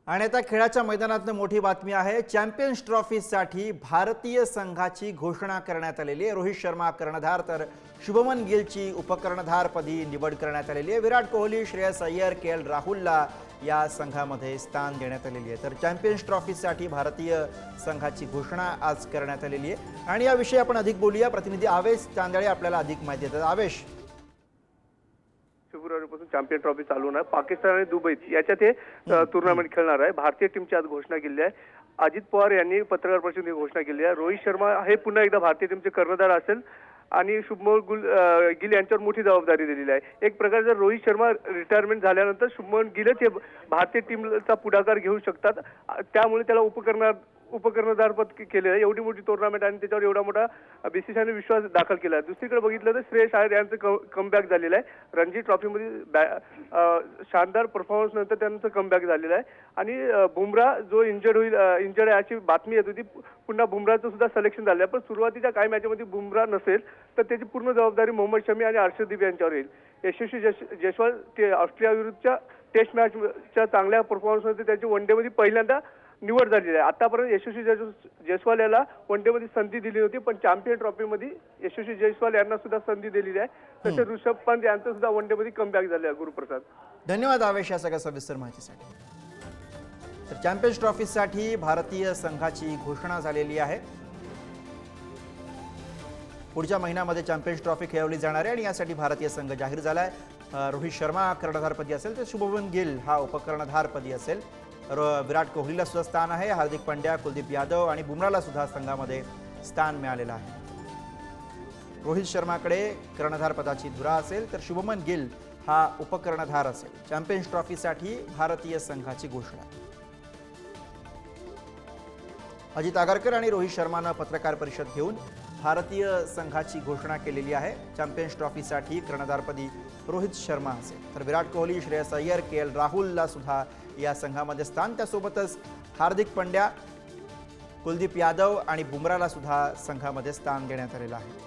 आणि आता खेळाच्या मैदानातून मोठी बातमी आहे। चॅम्पियन्स ट्रॉफीसाठी भारतीय संघाची घोषणा करण्यात आलेली आहे। रोहित शर्मा कर्णधार तर शुभमन गिलची उपकर्णधारपदी निवड करण्यात आलेली आहे। विराट कोहली, श्रेयस अय्यर, के.एल. राहुलला या संघामध्ये स्थान देण्यात आलेली आहे। तर चॅम्पियन्स ट्रॉफीसाठी भारतीय संघाची घोषणा आज करण्यात आलेली आहे आणि याविषयी आपण अधिक बोलूया। प्रतिनिधी आवेश चांदळे आपल्याला अधिक माहिती देतात। आवेश, फेब्रुवारीपासून चॅम्पियन ट्रॉफी चालू होणार। पाकिस्तान आणि दुबई याच्यात हे टुर्नामेंट खेळणार आहे। भारतीय टीमची आज घोषणा केली आहे। अजित पवार यांनी पत्रकार परिषदेत घोषणा केली आहे। रोहित शर्मा हे पुन्हा एकदा भारतीय टीमचे कर्णधार असेल आणि शुभमन गिल यांच्यावर मोठी जबाबदारी दिलेली आहे। एक प्रकारे जर रोहित शर्मा रिटायरमेंट झाल्यानंतर शुभमन गिलच हे भारतीय टीमचा पुढाकार घेऊ शकतात, त्यामुळे त्याला उपकर्णधारपद केले आहे। एवढी मोठी टुर्नामेंट आणि त्याच्यावर एवढा मोठा बीसीसीआयने विश्वास दाखल केला आहे। दुसरीकडे बघितलं तर श्रेयस अय्यर यांचं कमबॅक झालेलं आहे। रणजी ट्रॉफीमध्ये शानदार परफॉर्मन्स नंतर त्यांचं कमबॅक झालेलं आहे आणि बुमराह जो इंजर्ड आहे अशी बातमी येत होती। पुन्हा बुमराहचं सुद्धा सिलेक्शन झालं आहे, पण सुरुवातीच्या काही मॅचमध्ये बुमराह नसेल तर त्याची पूर्ण जबाबदारी मोहम्मद शमी आणि अर्शदीप यांच्यावर येईल। यशस्वी जयस्वाल ऑस्ट्रेलिया विरुद्धच्या टेस्ट मॅचच्या चांगल्या परफॉर्मन्समध्ये त्याची वनडेमध्ये पहिल्यांदा निवड झालेली आहे। आतापर्यंत यशस्वी जयस्वाल याला वनडेमध्ये संधी दिली होती, पण चॅम्पियन ट्रॉफीमध्ये यशस्वी जयस्वाल यांना सुद्धा संधी दिलेली आहे। तसेच ऋषभ पंत यांचं सुद्धा वनडेमध्ये कमबॅक झाले आहे। गुरुप्रसाद, धन्यवाद आवेश या सगळ्या सविस्तर माहितीसाठी। तर चॅम्पियन्स ट्रॉफीसाठी भारतीय संघाची घोषणा झालेली आहे। पुढच्या महिन्यामध्ये चॅम्पियन्स ट्रॉफी खेळवली जाणार आहे आणि यासाठी भारतीय संघ जाहीर झाला आहे। रोहित शर्मा कर्णधारपदी असेल तर शुभमन गिल हा उपकर्णधारपदी असेल। विराट कोहलीला सुद्धा स्थान आहे। हार्दिक पांड्या, कुलदीप यादव आणि बुमराहला सुद्धा संघामध्ये स्थान मिळालेलं आहे। रोहित शर्माकडे कर्णधारपदाची धुरा असेल तर शुभमन गिल हा उपकर्णधार असेल। चॅम्पियन्स ट्रॉफीसाठी भारतीय संघाची घोषणा। अजित आगरकर आणि रोहित शर्मानं पत्रकार परिषद घेऊन भारतीय संघाची घोषणा केलेली आहे। चॅम्पियन्स ट्रॉफीसाठी कर्णधारपदी रोहित शर्मा असेल तर विराट कोहली, श्रेयस अय्यर, के.एल. राहुलला सुद्धा या संघामध्ये स्थान। त्यासोबतच हार्दिक पांड्या, कुलदीप यादव आणि बुमराहला सुद्धा संघामध्ये स्थान देण्यात आलेलं आहे।